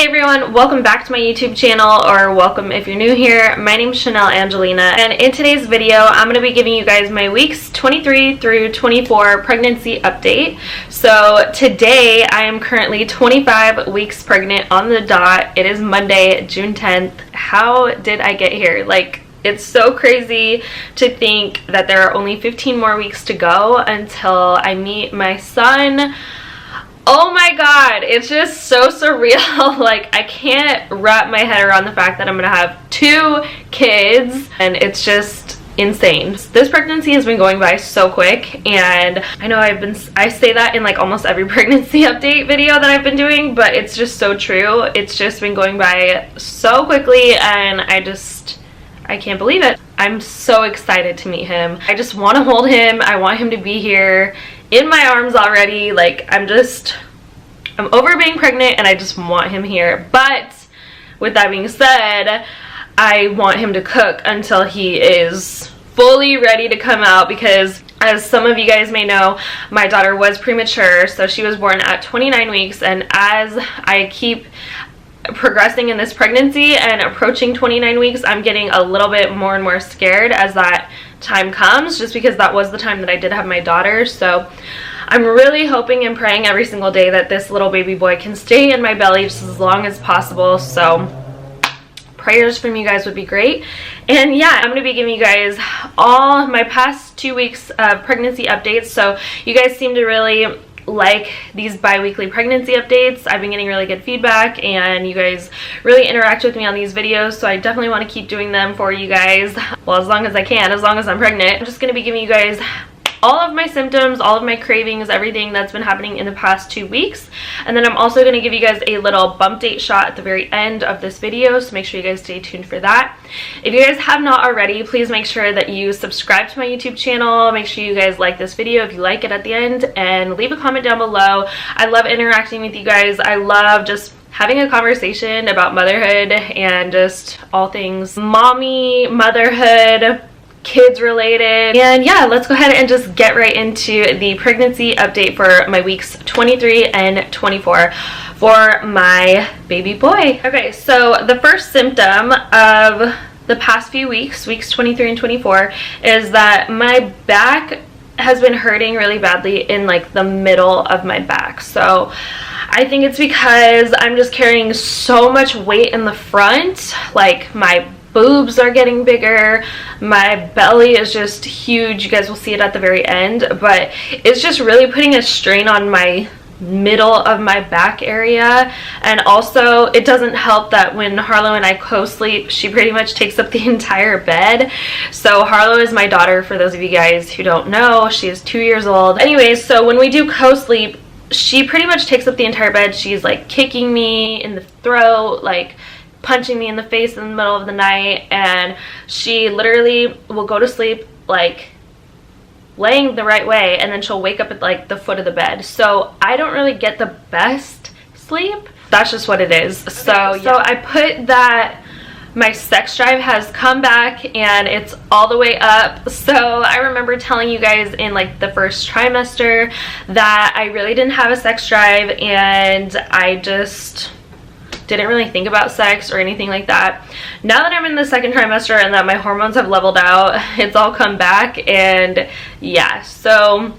Hey everyone, welcome back to my YouTube channel, or welcome if you're new here. My name is Chanelle Angelina, and in today's video I'm going to be giving you guys my weeks 23 through 24 pregnancy update. So today I am currently 25 weeks pregnant on the dot. It is Monday, June 10th. How did I get here? Like, it's so crazy to think that there are only 15 more weeks to go until I meet my son. Oh my god, it's just so surreal. Like, I can't wrap my head around the fact that I'm gonna have 2 kids, and it's just insane. This pregnancy has been going by so quick, and I know I say that in like almost every pregnancy update video that I've been doing, but it's just so true. It's just been going by so quickly, and I can't believe it. I'm so excited to meet him. I just want to hold him. I want him to be here in my arms already. Like, I'm over being pregnant and I just want him here. But with that being said, I want him to cook until he is fully ready to come out, because as some of you guys may know, my daughter was premature, so she was born at 29 weeks, and as I keep progressing in this pregnancy and approaching 29 weeks, I'm getting a little bit more and more scared as that time comes, just because that was the time that I did have my daughter. So I'm really hoping and praying every single day that this little baby boy can stay in my belly just as long as possible. So prayers from you guys would be great. And yeah, I'm going to be giving you guys all my past 2 weeks of pregnancy updates. So you guys seem to really like these bi-weekly pregnancy updates. I've been getting really good feedback, and you guys really interact with me on these videos, so I definitely want to keep doing them for you guys, well, as long as I can, as long as I'm pregnant. I'm just going to be giving you guys all of my symptoms, all of my cravings, everything that's been happening in the past 2 weeks. And then I'm also going to give you guys a little bump date shot at the very end of this video, so make sure you guys stay tuned for that. If you guys have not already, please make sure that you subscribe to my YouTube channel. Make sure you guys like this video if you like it at the end, and leave a comment down below. I love interacting with you guys. I love just having a conversation about motherhood and just all things mommy, motherhood, kids related. And yeah, let's go ahead and just get right into the pregnancy update for my weeks 23 and 24 for my baby boy. Okay, so the first symptom of the past few weeks, weeks 23 and 24, is that my back has been hurting really badly in like the middle of my back. So I think it's because I'm just carrying so much weight in the front. Like, my boobs are getting bigger, my belly is just huge. You guys will see it at the very end, but it's just really putting a strain on my middle of my back area. And also, it doesn't help that when Harlow and I co-sleep, she pretty much takes up the entire bed. So Harlow is my daughter, for those of you guys who don't know. She is 2 years old. Anyways, so when we do co-sleep, she pretty much takes up the entire bed. She's like kicking me in the throat, like punching me in the face in the middle of the night, and she literally will go to sleep like laying the right way, and then she'll wake up at like the foot of the bed. So I don't really get the best sleep. That's just what it is. So yeah. So I put that my sex drive has come back and it's all the way up. So I remember telling you guys in like the first trimester that I really didn't have a sex drive, and I just didn't really think about sex or anything like that. Now that I'm in the second trimester and that my hormones have leveled out, it's all come back. And yeah, so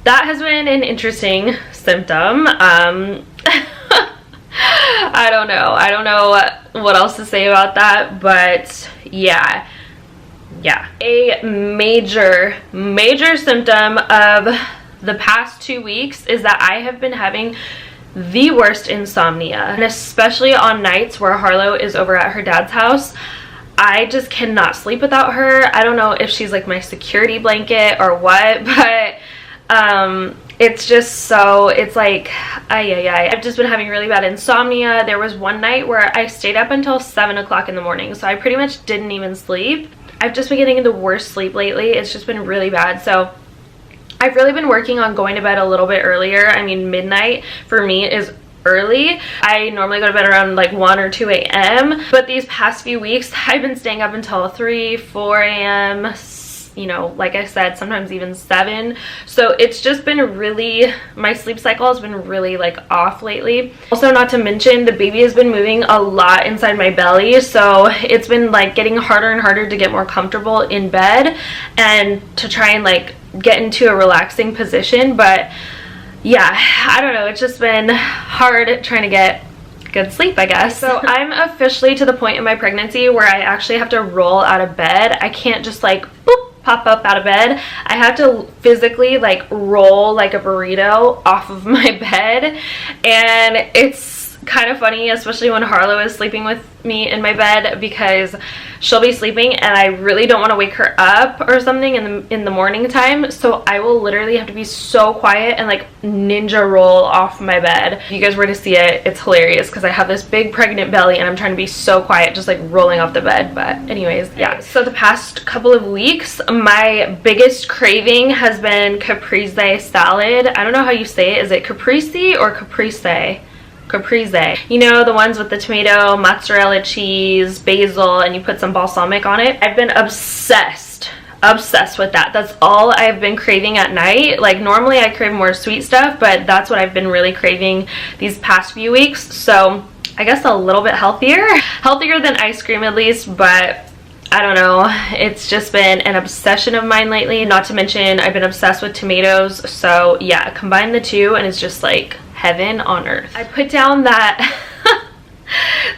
that has been an interesting symptom. I don't know what else to say about that, but yeah. A major symptom of the past 2 weeks is that I have been having the worst insomnia, and especially on nights where Harlow is over at her dad's house. I just cannot sleep without her. I don't know if she's like my security blanket or what, but it's just so, it's like I've just been having really bad insomnia. There was one night where I stayed up until 7 o'clock in the morning, so I pretty much didn't even sleep. I've just been getting the worst sleep lately. It's just been really bad. So I've really been working on going to bed a little bit earlier. I mean, midnight for me is early. I normally go to bed around like 1 or 2 a.m. But these past few weeks, I've been staying up until 3, 4 a.m., you know, like I said, sometimes even 7. So it's just been really, my sleep cycle has been really like off lately. Also, not to mention, the baby has been moving a lot inside my belly, so it's been like getting harder and harder to get more comfortable in bed and to try and like get into a relaxing position. But yeah, I don't know, it's just been hard trying to get good sleep, I guess. So I'm officially to the point in my pregnancy where I actually have to roll out of bed. I can't just like boop, pop up out of bed. I have to physically like roll like a burrito off of my bed, and it's kind of funny, especially when Harlow is sleeping with me in my bed, because she'll be sleeping and I really don't want to wake her up or something in the morning time, so I will literally have to be so quiet and like ninja roll off my bed. If you guys were to see it, it's hilarious because I have this big pregnant belly and I'm trying to be so quiet, just like rolling off the bed. But anyways, yeah, so the past couple of weeks my biggest craving has been caprese salad. I don't know how you say it. Is it caprese or caprese? Caprese, you know, the ones with the tomato, mozzarella cheese, basil, and you put some balsamic on it. I've been obsessed with that. That's all I've been craving at night. Like normally I crave more sweet stuff, but that's what I've been really craving these past few weeks. So I guess a little bit healthier than ice cream at least, but I don't know, it's just been an obsession of mine lately. Not to mention I've been obsessed with tomatoes, so yeah, combine the two and it's just like heaven on earth. I put down that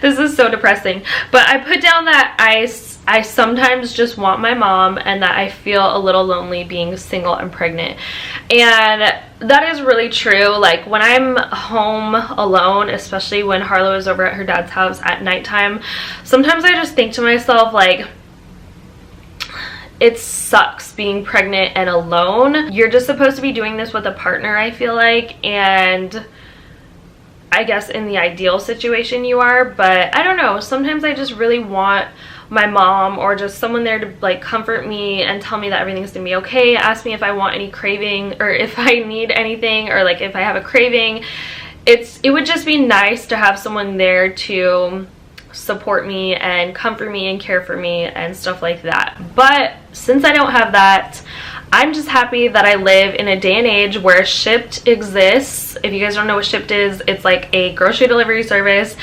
this is so depressing, but I put down that I sometimes just want my mom, and that I feel a little lonely being single and pregnant. And that is really true. Like when I'm home alone, especially when Harlow is over at her dad's house at nighttime, sometimes I just think to myself like, it sucks being pregnant and alone. You're just supposed to be doing this with a partner, I feel like, and I guess in the ideal situation you are, but I don't know, sometimes I just really want my mom or just someone there to like comfort me and tell me that everything's gonna be okay, ask me if I want any craving or if I need anything, or like if I have a craving. It would just be nice to have someone there to support me and comfort me and care for me and stuff like that. But since I don't have that, I'm just happy that I live in a day and age where Shipt exists. If you guys don't know what Shipt is, it's like a grocery delivery service,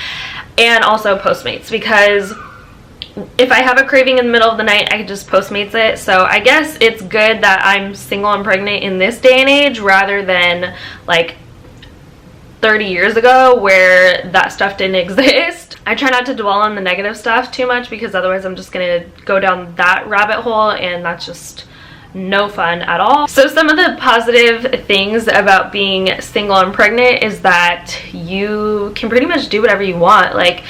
and also Postmates, because if I have a craving in the middle of the night, I can just Postmates it. So I guess it's good that I'm single and pregnant in this day and age rather than like 30 years ago where that stuff didn't exist. I try not to dwell on the negative stuff too much, because otherwise I'm just gonna go down that rabbit hole, and that's just no fun at all. So some of the positive things about being single and pregnant is that you can pretty much do whatever you want. Like,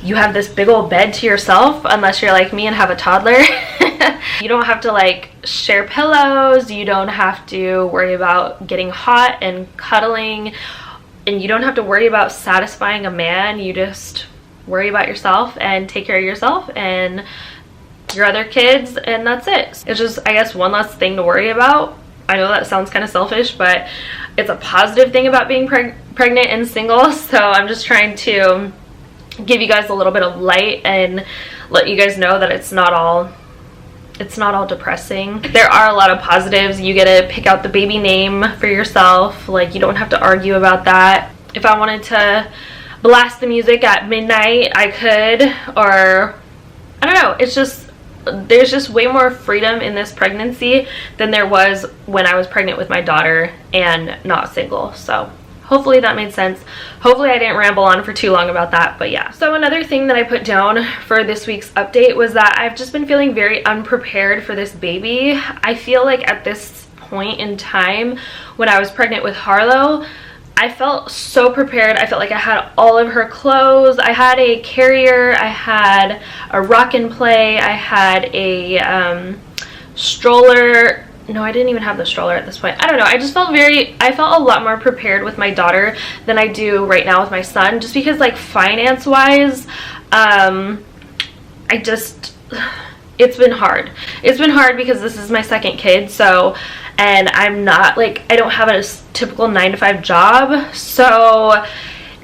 you have this big old bed to yourself, unless you're like me and have a toddler. You don't have to like share pillows, you don't have to worry about getting hot and cuddling, and you don't have to worry about satisfying a man. You just worry about yourself and take care of yourself and your other kids, and that's it. It's just, I guess, one less thing to worry about. I know that sounds kind of selfish, but it's a positive thing about being pregnant and single. So I'm just trying to give you guys a little bit of light and let you guys know that it's not all depressing. There are a lot of positives. You get to pick out the baby name for yourself. Like, you don't have to argue about that. If I wanted to blast the music at midnight, I could, or I don't know. It's just, there's just way more freedom in this pregnancy than there was when I was pregnant with my daughter and not single. So hopefully that made sense. Hopefully I didn't ramble on for too long about that, but yeah. So another thing that I put down for this week's update was that I've just been feeling very unprepared for this baby. I feel like at this point in time, when I was pregnant with Harlow, I felt so prepared. I felt like I had all of her clothes. I had a carrier, I had a rock and play, I had a stroller. No, I didn't even have the stroller at this point. I don't know. I just felt I felt a lot more prepared with my daughter than I do right now with my son, just because like finance wise, it's been hard. It's been hard because this is my second kid, so, and I'm not like, I don't have a typical 9-to-5 job, so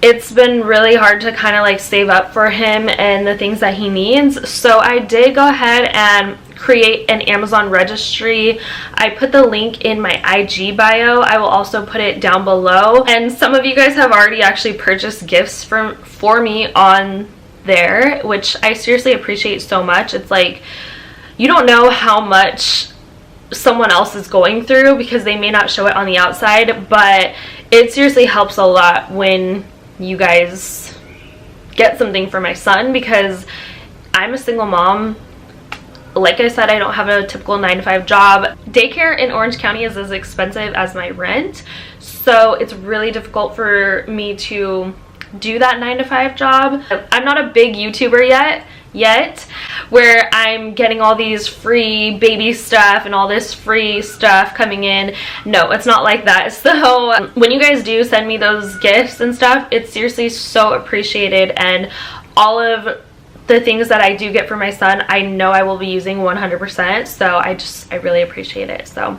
it's been really hard to kind of like save up for him and the things that he needs. So I did go ahead and create an Amazon registry. I put the link in my IG bio. I will also put it down below. And some of you guys have already actually purchased gifts for me on there, which I seriously appreciate so much. It's like, you don't know how much someone else is going through because they may not show it on the outside, but it seriously helps a lot when you guys get something for my son, because I'm a single mom. Like I said, I don't have a typical 9-to-5 job. Daycare in Orange County is as expensive as my rent, so it's really difficult for me to do that 9-to-5 job. I'm not a big YouTuber yet where I'm getting all these free baby stuff and all this free stuff coming in. No, it's not like that. So when you guys do send me those gifts and stuff, it's seriously so appreciated, and all of the things that I do get for my son, I know I will be using 100%, so I really appreciate it. So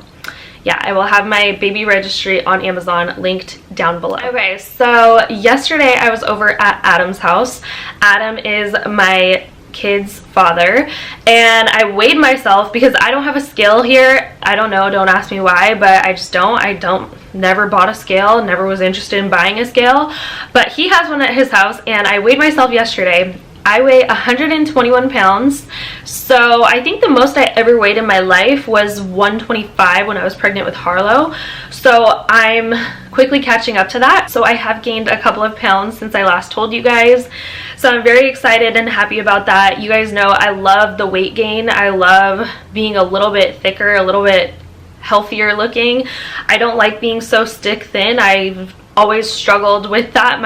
yeah, I will have my baby registry on Amazon linked down below. Okay, so yesterday I was over at Adam's house. Adam is my kid's father, and I weighed myself because I don't have a scale here. I don't know, don't ask me why, but I just don't. Never bought a scale, never was interested in buying a scale, but he has one at his house, and I weighed myself yesterday. I weigh 121 pounds, so I think the most I ever weighed in my life was 125 when I was pregnant with Harlow, so I'm quickly catching up to that. So I have gained a couple of pounds since I last told you guys, so I'm very excited and happy about that. You guys know I love the weight gain. I love being a little bit thicker, a little bit healthier looking. I don't like being so stick thin. I've always struggled with that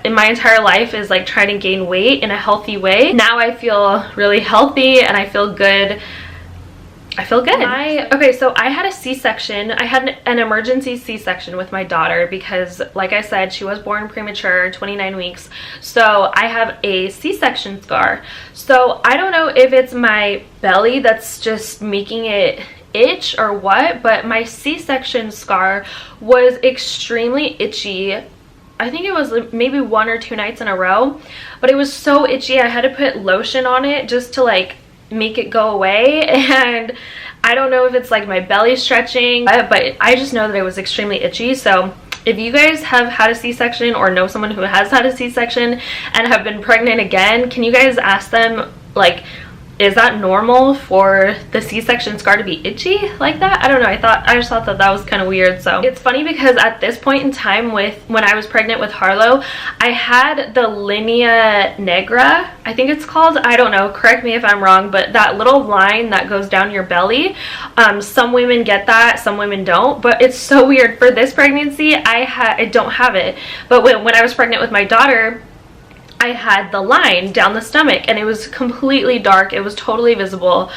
in my entire life, is like trying to gain weight in a healthy way. Now I feel really healthy and I feel good. I feel good. Okay, so I had a C-section. I had an emergency C-section with my daughter because, like I said, she was born premature, 29 weeks. So I have a C-section scar. So I don't know if it's my belly that's just making it itch or what, but my C-section scar was extremely itchy. I think it was maybe 1 or 2 nights in a row, but it was so itchy I had to put lotion on it just to like make it go away. And I don't know if it's like my belly stretching, but I just know that it was extremely itchy. So if you guys have had a C-section or know someone who has had a C-section and have been pregnant again, can you guys ask them, like, is that normal for the C-section scar to be itchy like that? I don't know. I just thought that that was kind of weird. So it's funny because at this point in time, when I was pregnant with Harlow, I had the linea negra, I think it's called. I don't know. Correct me if I'm wrong, but that little line that goes down your belly. Some women get that, some women don't. But it's so weird. For this pregnancy, I don't have it. But when I was pregnant with my daughter, I had the line down the stomach and it was completely dark. It was totally visible.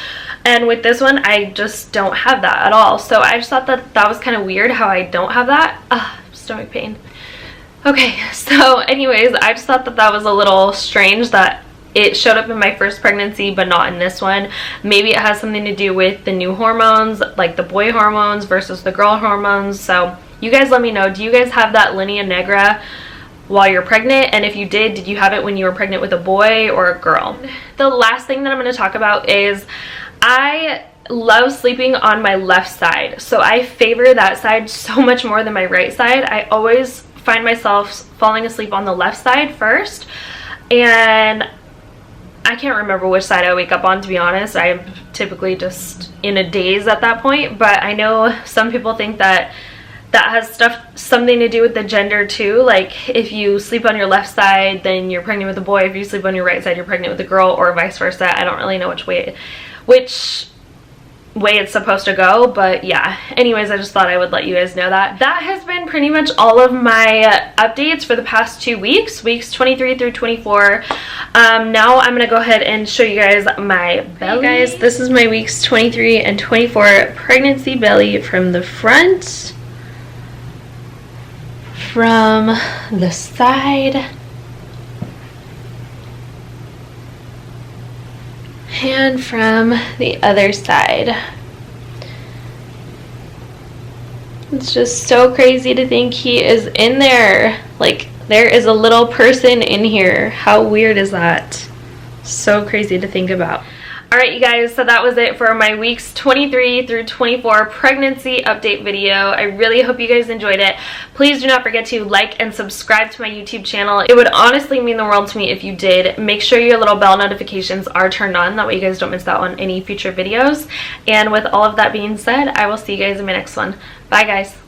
And with this one, I just don't have that at all. So I just thought that that was kind of weird how I don't have that. Stomach pain. Okay, so anyways, I just thought that that was a little strange that it showed up in my first pregnancy but not in this one. Maybe it has something to do with the new hormones, like the boy hormones versus the girl hormones. So you guys let me know, do you guys have that linea negra while you're pregnant? And if you did you have it when you were pregnant with a boy or a girl? The last thing that I'm going to talk about is I love sleeping on my left side. So I favor that side so much more than my right side. I always find myself falling asleep on the left side first, and I can't remember which side I wake up on, to be honest. I'm typically just in a daze at that point, but I know some people think that that has something to do with the gender too. Like if you sleep on your left side, then you're pregnant with a boy. If you sleep on your right side, you're pregnant with a girl, or vice versa. I don't really know which way it's supposed to go, but yeah. Anyways, I just thought I would let you guys know that. That has been pretty much all of my updates for the past 2 weeks, weeks 23 through 24. Now I'm gonna go ahead and show you guys my belly. Hey guys, this is my weeks 23 and 24 pregnancy belly from the front, from the side, and from the other side. It's just so crazy to think he is in there. Like, there is a little person in here. How weird is that? So crazy to think about. Alright you guys, so that was it for my weeks 23 through 24 pregnancy update video. I really hope you guys enjoyed it. Please do not forget to like and subscribe to my YouTube channel. It would honestly mean the world to me if you did. Make sure your little bell notifications are turned on, that way you guys don't miss out on any future videos. And with all of that being said, I will see you guys in my next one. Bye guys.